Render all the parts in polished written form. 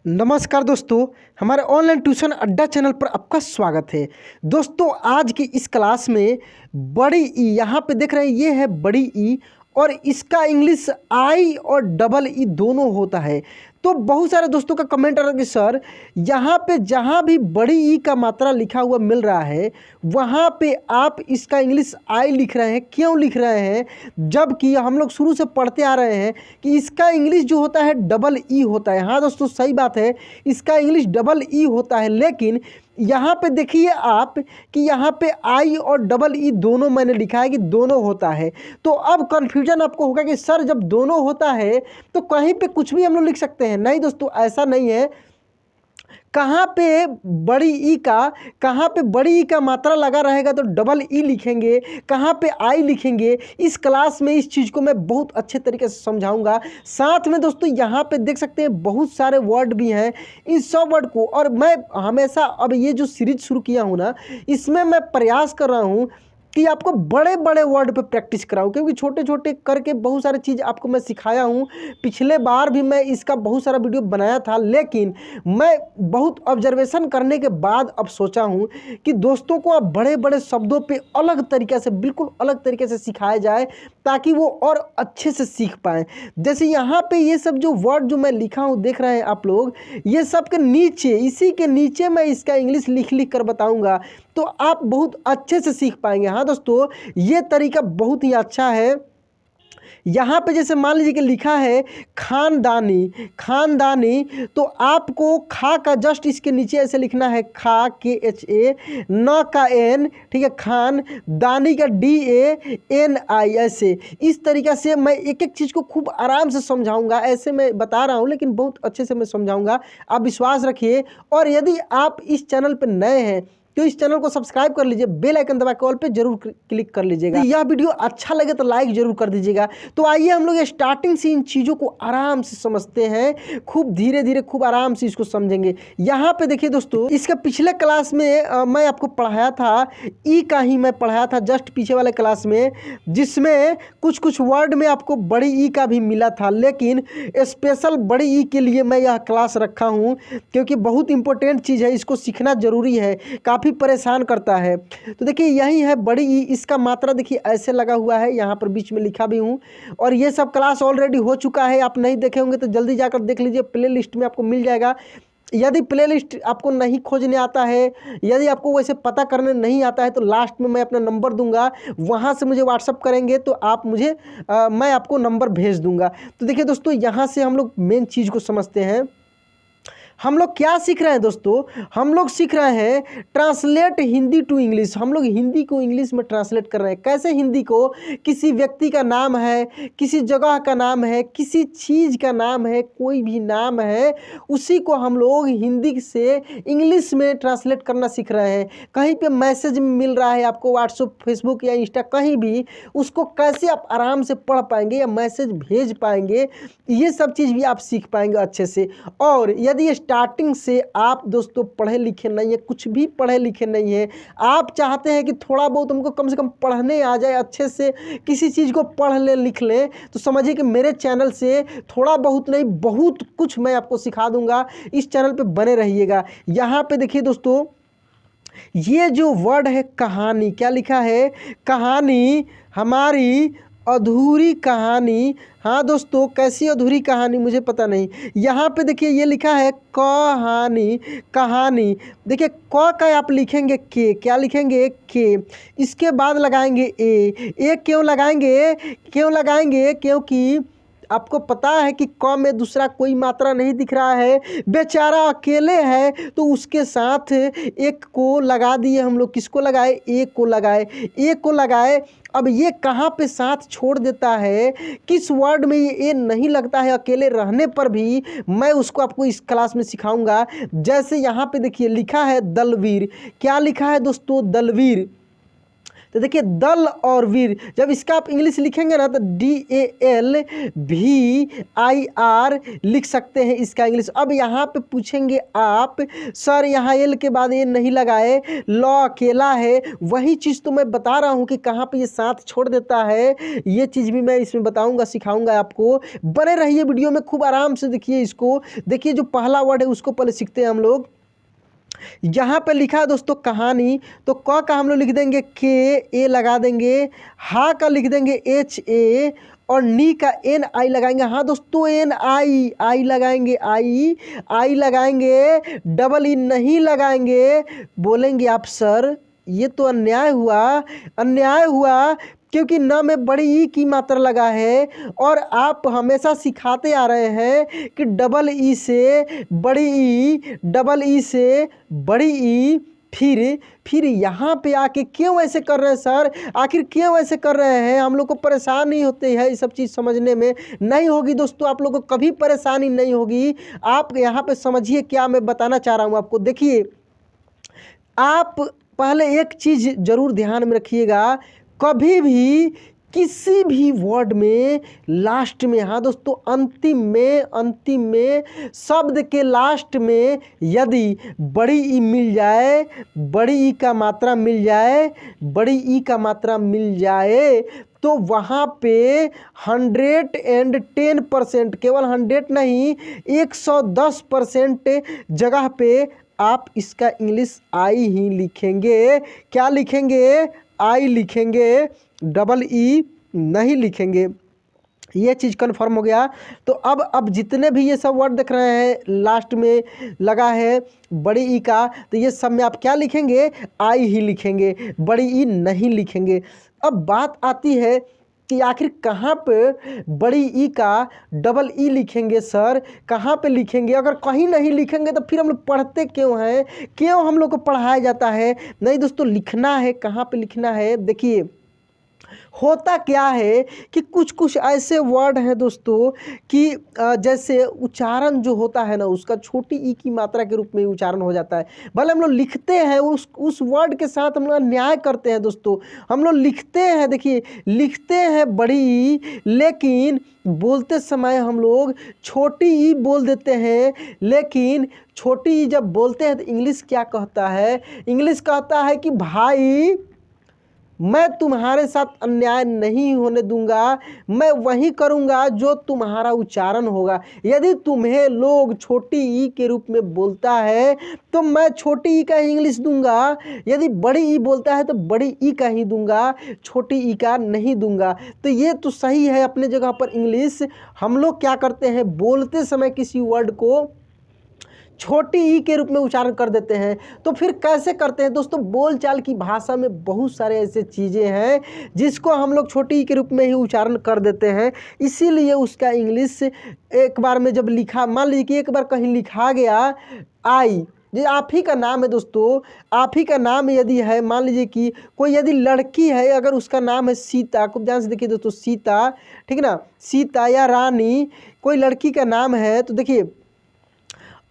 नमस्कार दोस्तों, हमारे ऑनलाइन ट्यूशन अड्डा चैनल पर आपका स्वागत है। दोस्तों, आज की इस क्लास में बड़ी ई, यहाँ पे देख रहे हैं ये है बड़ी ई और इसका इंग्लिश आई और डबल ई दोनों होता है। तो बहुत सारे दोस्तों का कमेंट आ रहा है कि सर यहाँ पे जहाँ भी बड़ी ई का मात्रा लिखा हुआ मिल रहा है वहाँ पे आप इसका इंग्लिश आई लिख रहे हैं, क्यों लिख रहे हैं, जबकि हम लोग शुरू से पढ़ते आ रहे हैं कि इसका इंग्लिश जो होता है डबल ई होता है। हाँ दोस्तों, सही बात है, इसका इंग्लिश डबल ई होता है, लेकिन यहाँ पे देखिए आप कि यहाँ पे आई और डबल ई दोनों मैंने लिखा है कि दोनों होता है। तो अब कन्फ्यूजन आपको होगा कि सर जब दोनों होता है तो कहीं पे कुछ भी हम लोग लिख सकते हैं। नहीं दोस्तों, ऐसा नहीं है। कहाँ पे बड़ी ई का मात्रा लगा रहेगा तो डबल ई लिखेंगे, कहाँ पे आई लिखेंगे, इस क्लास में इस चीज़ को मैं बहुत अच्छे तरीके से समझाऊंगा। साथ में दोस्तों यहाँ पे देख सकते हैं बहुत सारे वर्ड भी हैं, इन सब वर्ड को, और मैं हमेशा अब ये जो सीरीज शुरू किया हूँ ना, इसमें मैं प्रयास कर रहा हूँ कि आपको बड़े बड़े वर्ड पे प्रैक्टिस कराऊं, क्योंकि छोटे छोटे करके बहुत सारी चीज़ आपको मैं सिखाया हूं। पिछले बार भी मैं इसका बहुत सारा वीडियो बनाया था, लेकिन मैं बहुत ऑब्जर्वेशन करने के बाद अब सोचा हूं कि दोस्तों को अब बड़े बड़े शब्दों पे अलग तरीके से, बिल्कुल अलग तरीके से सिखाया जाए ताकि वो और अच्छे से सीख पाएँ। जैसे यहाँ पे ये सब जो वर्ड जो मैं लिखा हूँ देख रहे हैं आप लोग, ये सब के नीचे, इसी के नीचे मैं इसका इंग्लिश लिख लिख कर बताऊँगा, तो आप बहुत अच्छे से सीख पाएंगे। हाँ दोस्तों, ये तरीका बहुत ही अच्छा है। यहाँ पे जैसे मान लीजिए कि लिखा है खानदानी, तो आपको खा का जस्ट इसके नीचे ऐसे लिखना है, खा KHA, न का N, ठीक है, खान, दानी का DANI, ऐसे इस तरीक़े से मैं एक एक चीज़ को खूब आराम से समझाऊंगा। ऐसे मैं बता रहा हूँ लेकिन बहुत अच्छे से मैं समझाऊंगा, आप विश्वास रखिए। और यदि आप इस चैनल पर नए हैं तो इस चैनल को सब्सक्राइब कर लीजिए, बेल आइकन दबा के ऑल पे जरूर क्लिक कर लीजिएगा। यह वीडियो अच्छा लगे तो लाइक जरूर कर दीजिएगा। तो आइए हम लोग स्टार्टिंग से इन चीज़ों को आराम से समझते हैं, खूब धीरे धीरे, खूब आराम से इसको समझेंगे। यहाँ पे देखिए दोस्तों, इसके पिछले क्लास में मैं आपको पढ़ाया था, ई का ही मैं पढ़ाया था जस्ट पीछे वाले क्लास में, जिसमें कुछ कुछ वर्ड में आपको बड़ी ई का भी मिला था, लेकिन स्पेशल बड़ी ई के लिए मैं यह क्लास रखा हूँ क्योंकि बहुत इंपॉर्टेंट चीज़ है, इसको सीखना जरूरी है, काफ़ी परेशान करता है। तो देखिए यही है बड़ी ई, इसका मात्रा देखिए ऐसे लगा हुआ है, यहाँ पर बीच में लिखा भी हूँ। और ये सब क्लास ऑलरेडी हो चुका है, आप नहीं देखे होंगे तो जल्दी जाकर देख लीजिए, प्ले लिस्ट में आपको मिल जाएगा। यदि प्ले लिस्ट आपको नहीं खोजने आता है, यदि आपको वैसे पता करने नहीं आता है, तो लास्ट में मैं अपना नंबर दूंगा, वहाँ से मुझे व्हाट्सअप करेंगे तो आप मुझे मैं आपको नंबर भेज दूंगा। तो देखिए दोस्तों, यहाँ से हम लोग मेन चीज़ को समझते हैं। हम लोग क्या सीख रहे हैं दोस्तों, हम लोग सीख रहे हैं ट्रांसलेट हिंदी टू इंग्लिश। हम लोग हिंदी को इंग्लिश में ट्रांसलेट कर रहे हैं। कैसे हिंदी को, किसी व्यक्ति का नाम है, किसी जगह का नाम है, किसी चीज़ का नाम है, कोई भी नाम है, उसी को हम लोग हिंदी से इंग्लिश में ट्रांसलेट करना सीख रहे हैं। कहीं पे मैसेज मिल रहा है आपको व्हाट्सएप, फेसबुक या इंस्टा, कहीं भी, उसको कैसे आप आराम से पढ़ पाएंगे या मैसेज भेज पाएंगे, ये सब चीज़ भी आप सीख पाएंगे अच्छे से। और यदि स्टार्टिंग से आप दोस्तों पढ़े लिखे नहीं है, कुछ भी पढ़े लिखे नहीं है, आप चाहते हैं कि थोड़ा बहुत हमको कम से कम पढ़ने आ जाए, अच्छे से किसी चीज़ को पढ़ ले, लिख ले, तो समझिए कि मेरे चैनल से थोड़ा बहुत नहीं, बहुत कुछ मैं आपको सिखा दूंगा। इस चैनल पे बने रहिएगा। यहाँ पे देखिए दोस्तों, ये जो वर्ड है कहानी, क्या लिखा है, कहानी, हमारी अधूरी कहानी। हाँ दोस्तों, कैसी अधूरी कहानी मुझे पता नहीं। यहाँ पे देखिए ये लिखा है कहानी। देखिए क का आप लिखेंगे के, क्या लिखेंगे, के, इसके बाद लगाएंगे ए क्यों लगाएंगे, क्योंकि आपको पता है कि क में दूसरा कोई मात्रा नहीं दिख रहा है, बेचारा अकेले है, तो उसके साथ एक को लगा दिए हम लोग। किसको लगाए, एक को लगाए। अब ये कहाँ पे साथ छोड़ देता है, किस वर्ड में ये नहीं लगता है अकेले रहने पर भी, मैं उसको आपको इस क्लास में सिखाऊंगा। जैसे यहाँ पे देखिए लिखा है दलवीर, क्या लिखा है दोस्तों, दलवीर। तो देखिए दल और वीर, जब इसका आप इंग्लिश लिखेंगे ना तो DALVIR लिख सकते हैं इसका इंग्लिश। अब यहाँ पे पूछेंगे आप सर यहाँ एल के बाद ये नहीं लगाए, लॉ अकेला है, वही चीज़ तो मैं बता रहा हूँ कि कहाँ पे ये साथ छोड़ देता है, ये चीज़ भी मैं इसमें बताऊँगा, सिखाऊँगा आपको। बने रहिए वीडियो में, खूब आराम से देखिए इसको। देखिए जो पहला वर्ड है उसको पहले सीखते हैं हम लोग। यहाँ पे लिखा है दोस्तों कहानी, तो क का हम लोग लिख देंगे KA लगा देंगे, हा का लिख देंगे HA और नी का NI लगाएंगे। हाँ दोस्तों NI लगाएंगे, आई लगाएंगे, डबल ई नहीं लगाएंगे। बोलेंगे आप सर ये तो अन्याय हुआ क्योंकि न में बड़ी ई की मात्रा लगा है, और आप हमेशा सिखाते आ रहे हैं कि डबल ई से बड़ी ई, डबल ई से बड़ी ई, फिर यहाँ पे आके क्यों ऐसे कर रहे हैं सर, आखिर क्यों ऐसे कर रहे हैं? हम लोग को परेशानी होती है ये सब चीज़ समझने में। नहीं होगी दोस्तों, आप लोगों को कभी परेशानी नहीं होगी। आप यहाँ पे समझिए क्या मैं बताना चाह रहा हूँ आपको। देखिए आप पहले एक चीज़ ज़रूर ध्यान में रखिएगा, कभी भी किसी भी वर्ड में लास्ट में, हाँ दोस्तों अंतिम में शब्द के लास्ट में यदि बड़ी ई मिल जाए, बड़ी ई का मात्रा मिल जाए, बड़ी ई का मात्रा मिल जाए, तो वहाँ पे 110%, केवल 100 नहीं 110% जगह पे आप इसका इंग्लिश आई ही लिखेंगे। क्या लिखेंगे? आई लिखेंगे, डबल ई नहीं लिखेंगे। ये चीज़ कन्फर्म हो गया। तो अब जितने भी ये सब वर्ड देख रहे हैं लास्ट में लगा है बड़ी ई का, तो ये सब में आप क्या लिखेंगे? आई ही लिखेंगे, बड़ी ई नहीं लिखेंगे। अब बात आती है कि आखिर कहाँ पे बड़ी ई का डबल ई लिखेंगे सर, कहाँ पे लिखेंगे? अगर कहीं नहीं लिखेंगे तो फिर हम लोग पढ़ते क्यों हैं, क्यों हम लोग को पढ़ाया जाता है? नहीं दोस्तों, लिखना है। कहाँ पे लिखना है? देखिए होता क्या है कि कुछ ऐसे वर्ड हैं दोस्तों कि जैसे उच्चारण जो होता है ना उसका छोटी ई की मात्रा के रूप में उच्चारण हो जाता है। भले हम लोग लिखते हैं उस वर्ड के साथ हम लोग न्याय करते हैं दोस्तों। हम लोग लिखते हैं, देखिए लिखते हैं बड़ी ई, लेकिन बोलते समय हम लोग छोटी ई बोल देते हैं। लेकिन छोटी ई जब बोलते हैं तो इंग्लिश क्या कहता है? इंग्लिश कहता है कि भाई मैं तुम्हारे साथ अन्याय नहीं होने दूंगा, मैं वही करूंगा जो तुम्हारा उच्चारण होगा। यदि तुम्हें लोग छोटी ई के रूप में बोलता है तो मैं छोटी ई का ही इंग्लिश दूंगा, यदि बड़ी ई बोलता है तो बड़ी ई का ही दूंगा, छोटी ई का नहीं दूंगा। तो ये तो सही है अपने जगह पर इंग्लिश। हम लोग क्या करते हैं, बोलते समय किसी वर्ड को छोटी ई के रूप में उच्चारण कर देते हैं। तो फिर कैसे करते हैं दोस्तों? बोलचाल की भाषा में बहुत सारे ऐसे चीज़ें हैं जिसको हम लोग छोटी ई के रूप में ही उच्चारण कर देते हैं। इसीलिए उसका इंग्लिश एक बार में जब लिखा, मान लीजिए कि एक बार कहीं लिखा गया आई, जो आप ही का नाम है दोस्तों, आप ही का नाम यदि है, मान लीजिए कि कोई यदि लड़की है, अगर उसका नाम है सीता, खूब ध्यान से देखिए दोस्तों, सीता, ठीक ना, सीता या रानी कोई लड़की का नाम है, तो देखिए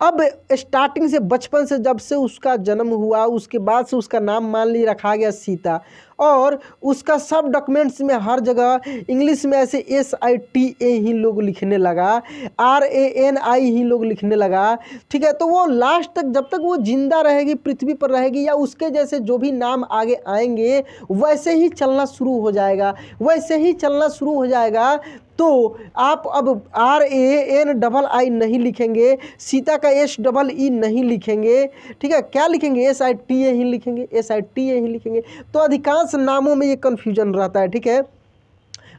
अब स्टार्टिंग से बचपन से जब से उसका जन्म हुआ उसके बाद से उसका नाम मान ली रखा गया सीता, और उसका सब डॉक्यूमेंट्स में हर जगह इंग्लिश में ऐसे SITA ही लोग लिखने लगा, RANI ही लोग लिखने लगा, ठीक है। तो वो लास्ट तक जब तक वो जिंदा रहेगी, पृथ्वी पर रहेगी, या उसके जैसे जो भी नाम आगे आएंगे वैसे ही चलना शुरू हो जाएगा, वैसे ही चलना शुरू हो जाएगा। तो आप अब RANII नहीं लिखेंगे, सीता का SEE नहीं लिखेंगे, ठीक है। क्या लिखेंगे? SITA ही लिखेंगे, SITA ही लिखेंगे। तो अधिकांश नामों में ये कन्फ्यूजन रहता है, ठीक है।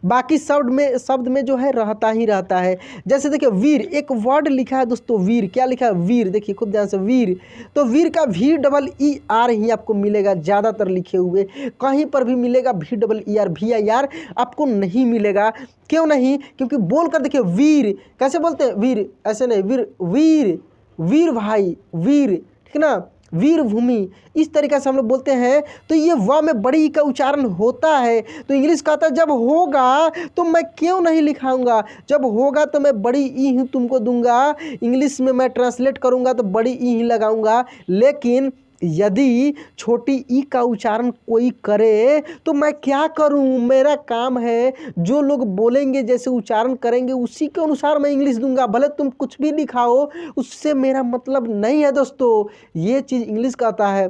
बाकी शब्द में जो है रहता ही रहता है। जैसे देखिए वीर, एक वर्ड लिखा है दोस्तों, वीर, क्या लिखा है? वीर, देखिए खूब ध्यान से, वीर। तो वीर का VEER ही आपको मिलेगा, ज़्यादातर लिखे हुए। कहीं पर भी मिलेगा VEER, VIR आपको नहीं मिलेगा। क्यों नहीं? क्योंकि बोल कर देखिए वीर कैसे बोलते हैं, वीर ऐसे नहीं, वीर वीर वीर भाई, वीर, ठीक ना, वीर भूमि, इस तरीक़े से हम लोग बोलते हैं। तो ये व में बड़ी ई का उच्चारण होता है। तो इंग्लिश कहता है जब होगा तो मैं क्यों नहीं लिखाऊंगा, जब होगा तो मैं बड़ी ई ही तुमको दूंगा। इंग्लिश में मैं ट्रांसलेट करूंगा तो बड़ी ई ही लगाऊंगा। लेकिन यदि छोटी ई का उच्चारण कोई करे तो मैं क्या करूं, मेरा काम है जो लोग बोलेंगे जैसे उच्चारण करेंगे उसी के अनुसार मैं इंग्लिश दूंगा, भले तुम कुछ भी लिखाओ उससे मेरा मतलब नहीं है दोस्तों। ये चीज़ इंग्लिश कहता है।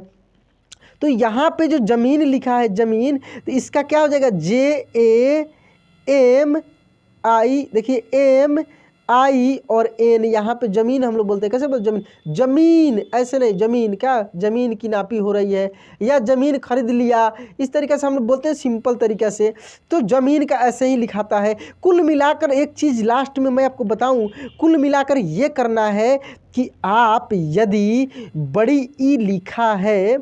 तो यहाँ पे जो ज़मीन लिखा है ज़मीन, तो इसका क्या हो जाएगा, JAMI, देखिए MI और N, यहाँ पे ज़मीन हम लोग बोलते हैं, कैसे बोलते, ज़मीन, ज़मीन ऐसे नहीं, ज़मीन क्या, ज़मीन की नापी हो रही है या ज़मीन खरीद लिया, इस तरीके से हम लोग बोलते हैं सिंपल तरीके से। तो ज़मीन का ऐसे ही लिखाता है। कुल मिलाकर एक चीज़ लास्ट में मैं आपको बताऊं, कुल मिलाकर ये करना है कि आप यदि बड़ी ई लिखा है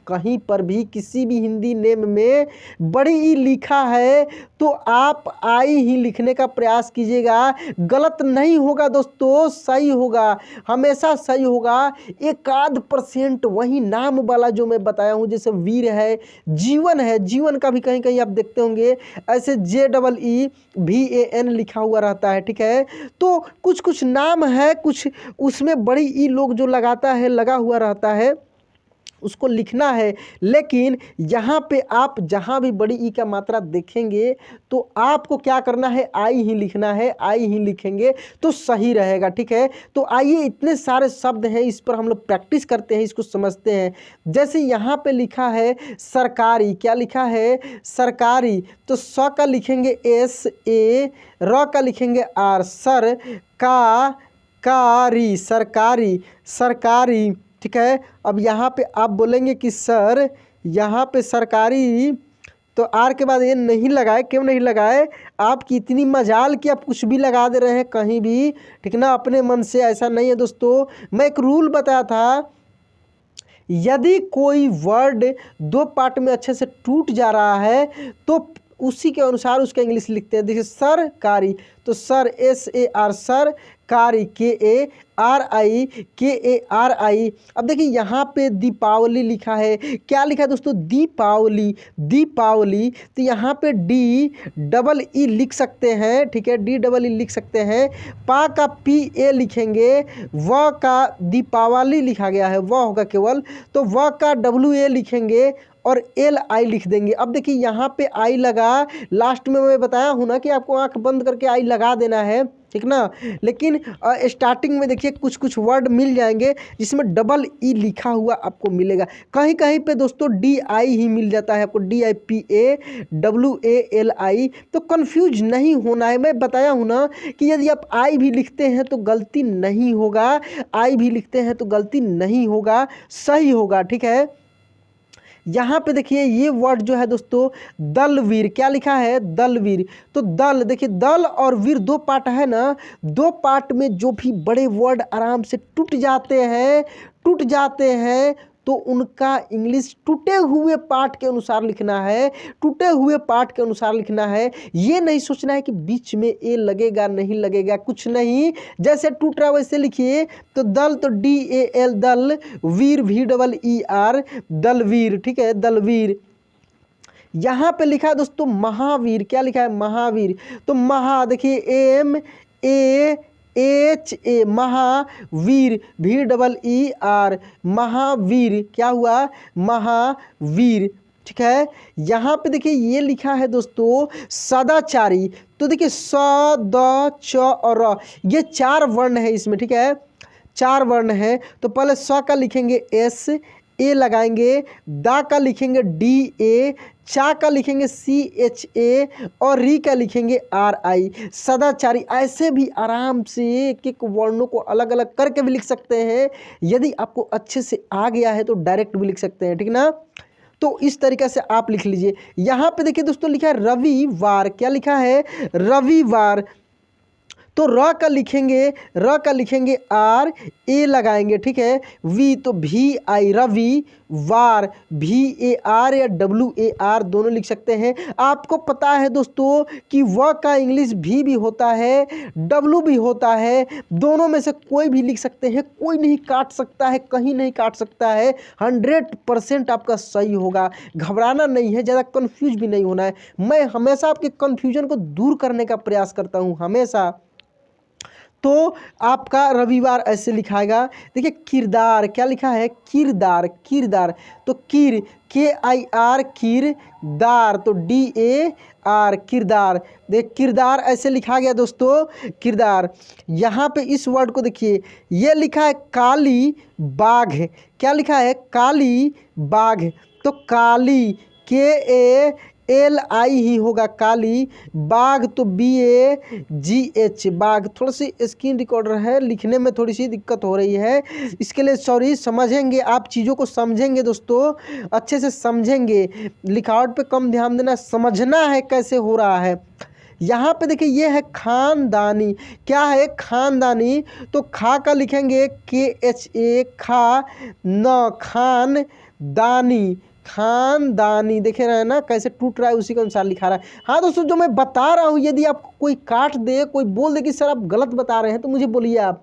कहीं पर भी किसी भी हिंदी नेम में बड़ी ई लिखा है तो आप आई ही लिखने का प्रयास कीजिएगा। गलत नहीं होगा दोस्तों, सही होगा, हमेशा सही होगा। 1% वही नाम वाला जो मैं बताया हूँ, जैसे वीर है, जीवन है, जीवन का भी कहीं कहीं आप देखते होंगे ऐसे JEEVAN लिखा हुआ रहता है, ठीक है। तो कुछ कुछ नाम है, कुछ उसमें बड़ी ई लोग जो लगाता है, लगा हुआ रहता है, उसको लिखना है। लेकिन यहाँ पे आप जहाँ भी बड़ी ई का मात्रा देखेंगे तो आपको क्या करना है, आई ही लिखना है, आई ही लिखेंगे तो सही रहेगा, ठीक है। तो आइए, इतने सारे शब्द हैं, इस पर हम लोग प्रैक्टिस करते हैं, इसको समझते हैं। जैसे यहाँ पे लिखा है सरकारी, क्या लिखा है, सरकारी, तो स का लिखेंगे SA, र का लिखेंगे R, सर का कारी, सरकारी, सरकारी, ठीक है। अब यहाँ पे आप बोलेंगे कि सर यहाँ पे सरकारी, तो आर के बाद ये नहीं लगाए, क्यों नहीं लगाए, आपकी इतनी मजाल कि आप कुछ भी लगा दे रहे हैं कहीं भी, ठीक ना, अपने मन से, ऐसा नहीं है दोस्तों। मैं एक रूल बताया था, यदि कोई वर्ड 2 पार्ट में अच्छे से टूट जा रहा है तो उसी के अनुसार उसका इंग्लिश लिखते हैं। देखिए सरकारी, तो सर SAR, सर कारी, KARI। अब देखिए यहाँ पे दीपावली लिखा है, क्या लिखा है दोस्तों, दीपावली, दीपावली, तो यहाँ पे DEE लिख सकते हैं, ठीक है, DEE लिख सकते हैं। पा का PA लिखेंगे, व का दीपावली लिखा गया है, व होगा केवल, तो व का WA लिखेंगे और LI लिख देंगे। अब देखिए यहाँ पे आई लगा, लास्ट में मैं बताया हूँ ना कि आपको आंख बंद करके आई लगा देना है, ठीक ना। लेकिन स्टार्टिंग में देखिए कुछ कुछ वर्ड मिल जाएंगे जिसमें DE लिखा हुआ आपको मिलेगा, कहीं कहीं पे दोस्तों DI ही मिल जाता है आपको, DIPAWALI। तो कंफ्यूज नहीं होना है, मैं बताया हूँ ना कि यदि आप आई भी लिखते हैं तो गलती नहीं होगा, आई भी लिखते हैं तो गलती नहीं होगा, सही होगा, ठीक है। यहाँ पे देखिए ये वर्ड जो है दोस्तों दलवीर, क्या लिखा है, दलवीर, तो दल, देखिए दल और वीर 2 पार्ट है ना, 2 पार्ट में जो भी बड़े वर्ड आराम से टूट जाते हैं तो उनका इंग्लिश टूटे हुए पार्ट के अनुसार लिखना है, टूटे हुए पार्ट के अनुसार लिखना है। ये नहीं सोचना है कि बीच में ए लगेगा नहीं लगेगा, कुछ नहीं, जैसे टूट रहा वैसे लिखिए। तो दल, तो DAL दल, वीर VEER, दलवीर, ठीक है, दलवीर। यहाँ पे लिखा है दोस्तों महावीर, क्या लिखा है, महावीर, तो महा, देखिए MAHA, महावीर, VEER, महावीर, क्या हुआ, महावीर, ठीक है। यहाँ पे देखिए ये लिखा है दोस्तों सदाचारी, तो देखिए स, द, च और र, ये 4 वर्ण है इसमें, ठीक है, 4 वर्ण है। तो पहले स का लिखेंगे SA लगाएंगे, दा का लिखेंगे DA, चा का लिखेंगे CHA और री का लिखेंगे RI, सदाचारी। ऐसे भी आराम से एक एक वर्णों को अलग अलग करके भी लिख सकते हैं, यदि आपको अच्छे से आ गया है तो डायरेक्ट भी लिख सकते हैं, ठीक ना। तो इस तरीके से आप लिख लीजिए। यहाँ पे देखिए दोस्तों लिखा है रविवार, क्या लिखा है, रविवार, तो र का लिखेंगे RA लगाएंगे, ठीक है, वी, तो VI, रवि, वार, VAR या WAR दोनों लिख सकते हैं। आपको पता है दोस्तों कि व का इंग्लिश भी होता है, W भी होता है, दोनों में से कोई भी लिख सकते हैं, कोई नहीं काट सकता है, कहीं नहीं काट सकता है, 100% आपका सही होगा। घबराना नहीं है, ज़्यादा कन्फ्यूज भी नहीं होना है। मैं हमेशा आपके कन्फ्यूजन को दूर करने का प्रयास करता हूँ, हमेशा। तो आपका रविवार ऐसे लिखाएगा। देखिए किरदार क्या लिखा है, किरदार, किरदार तो किर KIR किरदार तो DAR किरदार। देख किरदार ऐसे लिखा गया दोस्तों, किरदार। यहाँ पे इस वर्ड को देखिए, ये लिखा है काली बाघ, क्या लिखा है, काली बाघ तो काली KALI ही होगा, काली। बाघ तो BAGH बाघ। थोड़ा सी स्क्रीन रिकॉर्डर है, लिखने में थोड़ी सी दिक्कत हो रही है, इसके लिए सॉरी। समझेंगे आप, चीज़ों को समझेंगे दोस्तों, अच्छे से समझेंगे, लिखावट पे कम ध्यान देना, समझना है कैसे हो रहा है। यहाँ पे देखिए ये है खानदानी, क्या है, खानदानी तो खा का लिखेंगे KHA खा न, खान दानी, खानदानी। देखे रहे हैं ना कैसे टूट रहा है, उसी के अनुसार लिखा रहा है। हाँ दोस्तों, जो मैं बता रहा हूँ, यदि आपको कोई काट दे, कोई बोल दे कि सर आप गलत बता रहे हैं, तो मुझे बोलिए। आप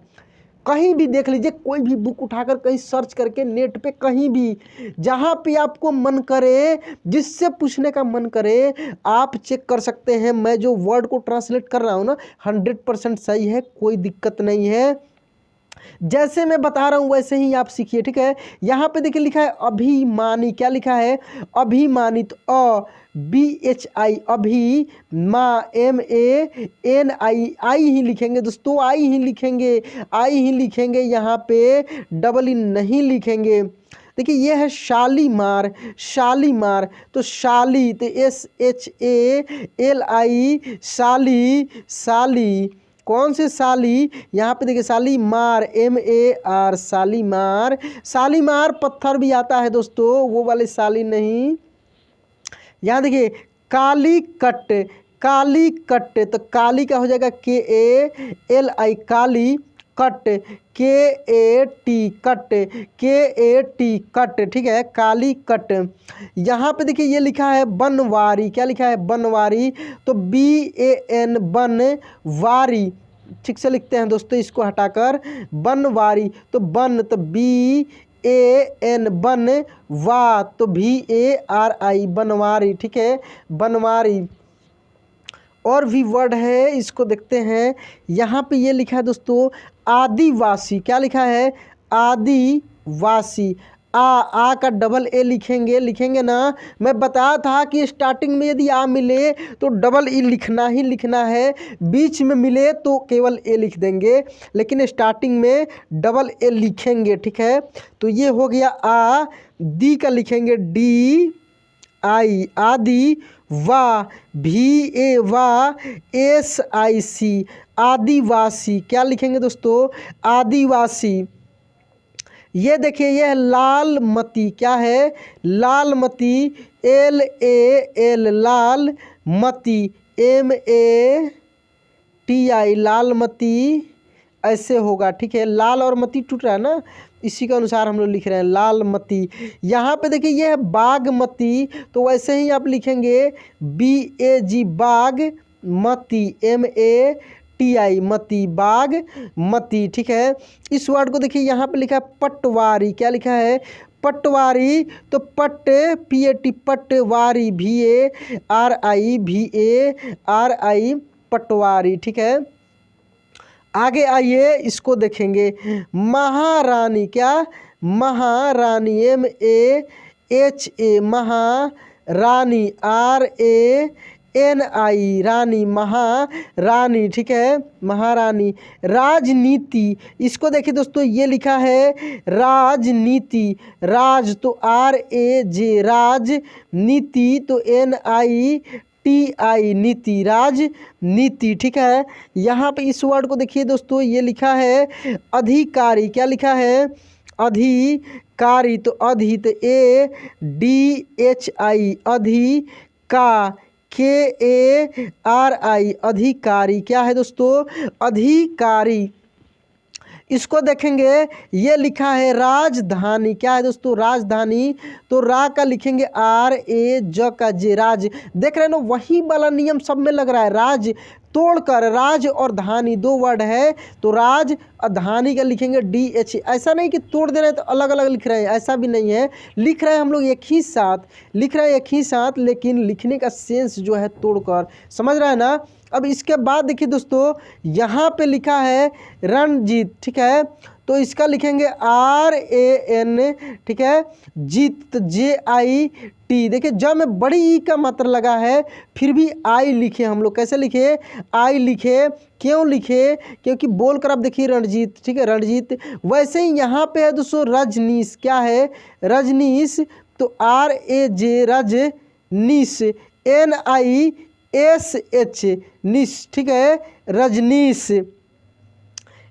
कहीं भी देख लीजिए, कोई भी बुक उठाकर कहीं सर्च करके नेट पे, कहीं भी जहाँ पे आपको मन करे, जिससे पूछने का मन करे, आप चेक कर सकते हैं। मैं जो वर्ड को ट्रांसलेट कर रहा हूँ ना, 100% सही है, कोई दिक्कत नहीं है। जैसे मैं बता रहा हूँ वैसे ही आप सीखिए, ठीक है। यहाँ पे देखिए लिखा है अभिमानी, क्या लिखा है, अभिमानी तो BHI अभी, माँ MANI, आई ही लिखेंगे दोस्तों, आई ही लिखेंगे, आई ही लिखेंगे, यहाँ पे डबल ई नहीं लिखेंगे। देखिए ये है शालीमार, शालीमार तो शाली तो SHALI शाली, शाली कौन से साली, यहाँ पे देखिए शालीमार MAR शालीमार। शालीमार पत्थर भी आता है दोस्तों, वो वाले शाली नहीं। यहाँ देखिए कालीकट, कालीकट तो काली का हो जाएगा KALI काली, cut KAT cut, KAT cut, ठीक है, काली कट। यहाँ पे देखिए ये लिखा है बनवारी, क्या लिखा है, बनवारी तो BAN बनवारी, ठीक से लिखते हैं दोस्तों, इसको हटाकर बनवारी तो बन तो BAN बन, वा तो VARI बनवारी, ठीक है, बनवारी। और भी वर्ड है, इसको देखते हैं। यहाँ पे ये लिखा है दोस्तों आदिवासी, क्या लिखा है, आदिवासी। आ का डबल ए लिखेंगे, लिखेंगे ना। मैं बताया था कि स्टार्टिंग में यदि आ मिले तो डबल ई लिखना ही लिखना है, बीच में मिले तो केवल ए लिख देंगे, लेकिन स्टार्टिंग में डबल ए लिखेंगे, ठीक है। तो ये हो गया आ। दी का लिखेंगे DI आदि, वा VA वा SIC आदिवासी, क्या लिखेंगे दोस्तों, आदिवासी। ये देखिए ये है लालमती, क्या है, लालमती LAL लाल मती MATI लालमती ऐसे होगा, ठीक है। लाल और मती टूट रहा है ना, इसी के अनुसार हम लोग लिख रहे हैं लालमती। यहाँ पे देखिए ये है बागमती, तो वैसे ही आप लिखेंगे BAG बागमती MATI मती, बागमती, ठीक है। इस वर्ड को देखिए यहाँ पे लिखा है पटवारी, क्या लिखा है, पटवारी तो पट PAT पटवारी VARI पटवारी, ठीक है। आगे आइए, इसको देखेंगे महारानी, क्या, महारानी MAHA महारानी RANI रानी, महारानी, ठीक है, महारानी। राजनीति, इसको देखिए दोस्तों, ये लिखा है राजनीति, राज तो RAJ राजनीति तो NITI नीति, राजनीति, ठीक है। यहाँ पे इस वर्ड को देखिए दोस्तों, ये लिखा है अधिकारी, क्या लिखा है, अधिकारी तो अधि तो ADHI अधि का KARI अधिकारी, क्या है दोस्तों, अधिकारी। इसको देखेंगे, ये लिखा है राजधानी, क्या है दोस्तों, राजधानी तो रा का लिखेंगे RAJ राज। देख रहे हैं ना, वही वाला नियम सब में लग रहा है, राज तोड़कर राज और धानी दो वर्ड है, तो राज धानी का लिखेंगे DH। ऐसा नहीं कि तोड़ दे रहे हैं तो अलग अलग लिख रहे हैं, ऐसा भी नहीं है, लिख रहे हैं हम लोग एक ही साथ, लिख रहे हैं एक ही साथ, लेकिन लिखने का सेंस जो है तोड़कर, समझ रहे हैं ना। अब इसके बाद देखिए दोस्तों, यहाँ पे लिखा है रणजीत, ठीक है, तो इसका लिखेंगे RAN, ठीक है, जीत JIT। देखिए ज में बड़ी ई का मात्रा लगा है, फिर भी आई लिखे हम लोग। कैसे लिखे? आई लिखे। क्यों लिखे? क्योंकि बोल कर आप देखिए रणजीत, ठीक है, रणजीत। वैसे ही यहाँ पे है दोस्तों रजनीश, क्या है? रजनीश, तो RAJ रजनीश, NISH निश, ठीक है, रजनीश।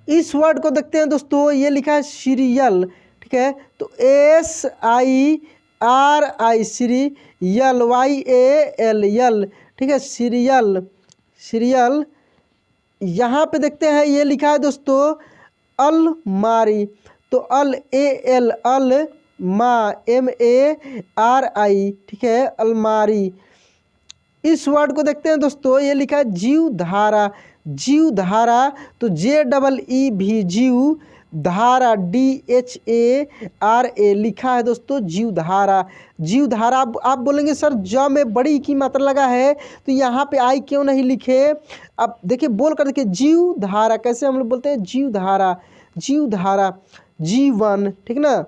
इस वर्ड को देखते हैं दोस्तों, ये लिखा है सीरियल, ठीक है, तो SIRI सीरियल, YALL, ठीक है, सीरियल, सीरियल। यहाँ पे देखते हैं ये लिखा है दोस्तों अलमारी, तो AL अल मा MARI, ठीक है, अलमारी। इस वर्ड को देखते हैं दोस्तों, ये लिखा है जीवधारा, जीवधारा, तो JEEV जीव धारा, DHARA लिखा है दोस्तों जीवधारा, जीवधारा। आप बोलेंगे सर ज में बड़ी की मात्रा लगा है तो यहाँ पे आई क्यों नहीं लिखे? अब देखिए बोल कर देखिए जीवधारा, कैसे हम लोग बोलते हैं जीवधारा, जीवधारा, जीवन, ठीक ना।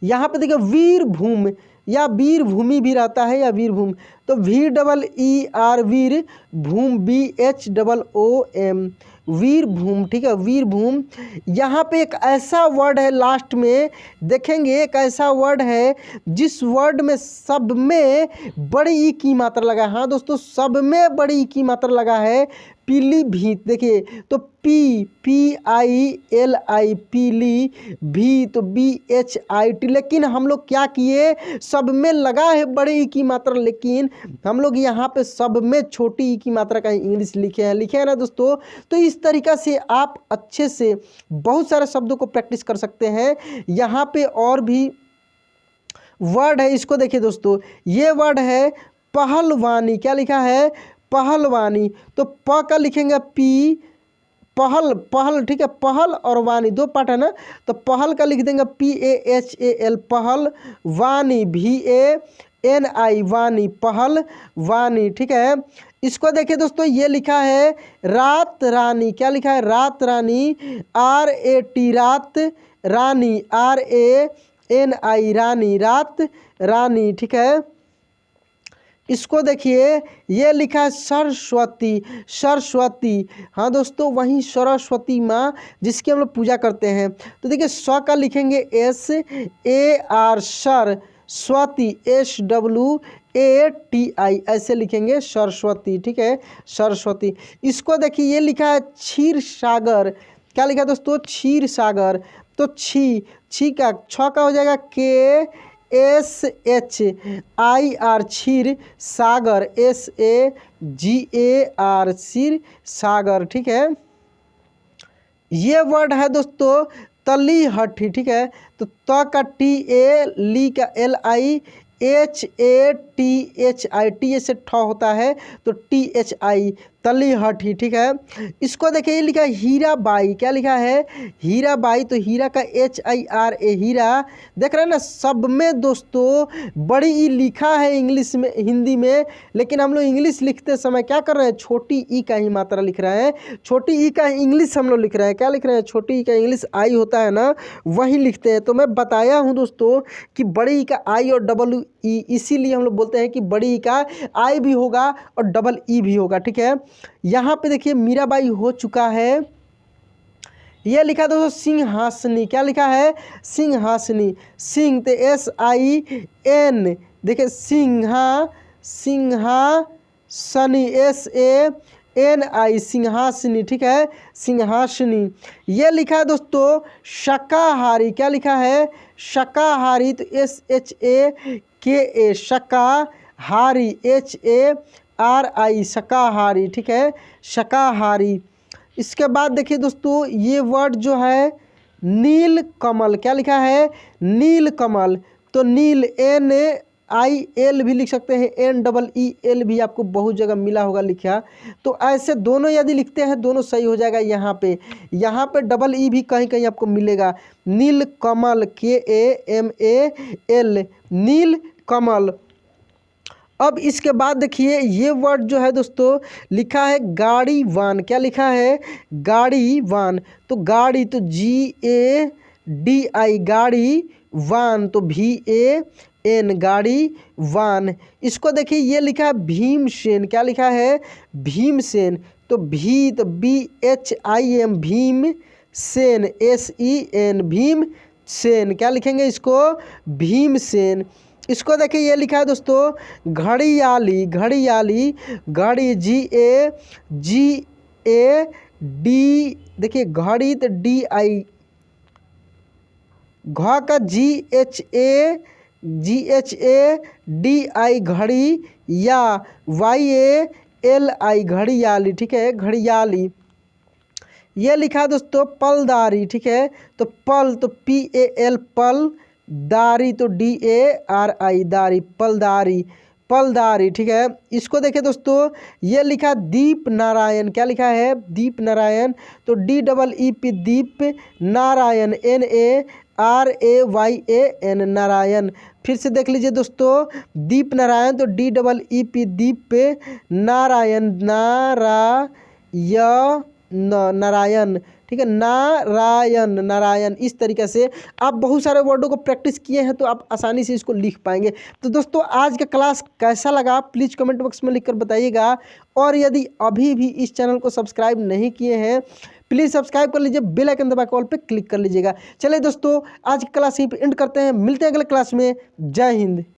यहाँ पे देखिए वीरभूमि या वीरभूमि भी रहता है, या वीरभूमि, तो VEER वीर भूम BHOOM वीरभूम, ठीक है, वीरभूम। यहाँ पे एक ऐसा वर्ड है लास्ट में देखेंगे, एक ऐसा वर्ड है जिस वर्ड में सब में बड़ी ई की मात्रा लगा है। हाँ दोस्तों, सब में बड़ी ई की मात्रा लगा है, पीलीभीत। देखिए तो PILI पीलीभीत, तो BHIT। लेकिन हम लोग क्या किए, सब में लगा है बड़ी ई की मात्रा, लेकिन हम लोग यहाँ पे सब में छोटी ई की मात्रा का इंग्लिश लिखे हैं ना दोस्तों। तो इस तरीक़ा से आप अच्छे से बहुत सारे शब्दों को प्रैक्टिस कर सकते हैं। यहाँ पे और भी वर्ड है, इसको देखिए दोस्तों, ये वर्ड है पहलवानी। क्या लिखा है? पहलवानी, तो प का लिखेंगे P, पहल, पहल, ठीक है, पहल और वानी दो पार्ट है ना, तो पहल का लिख देंगे PAHAL, पहल, वानी VANI वानी, पहल वानी, ठीक है। इसको देखिए दोस्तों, ये लिखा है रात रानी। क्या लिखा है? रात रानी, RAT रात रानी, RANI रानी, रात रानी, ठीक है। इसको देखिए, ये लिखा है सरस्वती, सरस्वती। हाँ दोस्तों, वहीं सरस्वती माँ जिसकी हम लोग पूजा करते हैं। तो देखिए स का लिखेंगे SAR सर, स्वती SWATI ऐसे लिखेंगे सरस्वती, ठीक है, सरस्वती। इसको देखिए, ये लिखा है क्षीर सागर। क्या लिखा है दोस्तों? क्षीर सागर, तो छी, छी का छ का हो जाएगा KSHIR क्षीर सागर, SAGAR क्षीर सागर, ठीक है। ये वर्ड है दोस्तों तलीहटी, ठीक है, तो त का TA, ली का LI, HATHI से ठ होता है तो THI, तलीहटी, ठीक है। इसको देखिए, ये लिखा है हीराबाई। क्या लिखा है? हीराबाई, तो हीरा का HIRA हीरा। देख रहे हैं ना, सब में दोस्तों बड़ी ई लिखा है इंग्लिश में, हिंदी में, लेकिन हम लोग इंग्लिश लिखते समय क्या कर रहे हैं? छोटी ई का ही मात्रा लिख रहे हैं, छोटी ई का इंग्लिश हम लोग लिख रहे हैं। क्या लिख रहे हैं? छोटी ई का इंग्लिश आई होता है ना, वही लिखते हैं। तो मैं बताया हूँ दोस्तों कि बड़ी ई का आई और डबल ई, इसीलिए हम लोग बोलते हैं कि बड़ी ई का आई भी होगा और डबल ई भी होगा, ठीक है। यहाँ पे देखिए मीराबाई हो चुका है। ये लिखा दोस्तों सिंहासनी। क्या लिखा है? सिंहासनी, सिंह तो SIN, देखिए सिंहा, सिंहासनी SANI सिंहासनी, ठीक है, सिंहासनी। ये लिखा है दोस्तों शाकाहारी। क्या लिखा है? शाकाहारी, तो SHAKA शाकाहारी, HARI शाकाहारी, ठीक है, शाकाहारी। इसके बाद देखिए दोस्तों, ये वर्ड जो है नील कमल। क्या लिखा है? नील कमल, तो नील NIL भी लिख सकते हैं, NEEL भी आपको बहुत जगह मिला होगा लिखा। तो ऐसे दोनों यदि लिखते हैं, दोनों सही हो जाएगा। यहाँ पे डबल ई भी कहीं कहीं आपको मिलेगा। नील कमल, KAMAL, नील कमल। अब इसके बाद देखिए ये वर्ड जो है दोस्तों लिखा है गाड़ी वान। क्या लिखा है? गाड़ी वान। तो गाड़ी तो GADI गाड़ी, वान तो VAN गाड़ी वान। इसको देखिए ये लिखा है भीमसेन। क्या लिखा है? भीमसेन। तो भी तो BHIM भीम सेन, SEN भीम सेन। क्या लिखेंगे इसको? भीमसेन। इसको देखिए ये लिखा है दोस्तों घड़ियाली। घड़ियाली घड़ी GAD, देखिए घड़ी तो DI, घ का GHADI घड़ी, या YALI घड़ियाली। ठीक है, घड़ियाली। ये लिखा है दोस्तों पलदारी। ठीक है, तो पल तो PAL पल, दारी तो DARI दारी, पलदारी, पलदारी। ठीक है, इसको देखिए दोस्तों ये लिखा दीप नारायण। क्या लिखा है? दीप नारायण। तो DEEP दीप, नारायण NARAYAN नारायण। फिर से देख लीजिए दोस्तों दीप नारायण तो DEEP दीप, नारायण नारायण। ठीक है, नारायण नारायण। इस तरीके से आप बहुत सारे वर्डों को प्रैक्टिस किए हैं तो आप आसानी से इसको लिख पाएंगे। तो दोस्तों आज का क्लास कैसा लगा प्लीज़ कमेंट बॉक्स में लिखकर बताइएगा। और यदि अभी भी इस चैनल को सब्सक्राइब नहीं किए हैं प्लीज़ सब्सक्राइब कर लीजिए, बेल आइकन दबा कॉल पे क्लिक कर लीजिएगा। चलिए दोस्तों आज की क्लास यहीं पे एंड करते हैं, मिलते हैं अगले क्लास में। जय हिंद।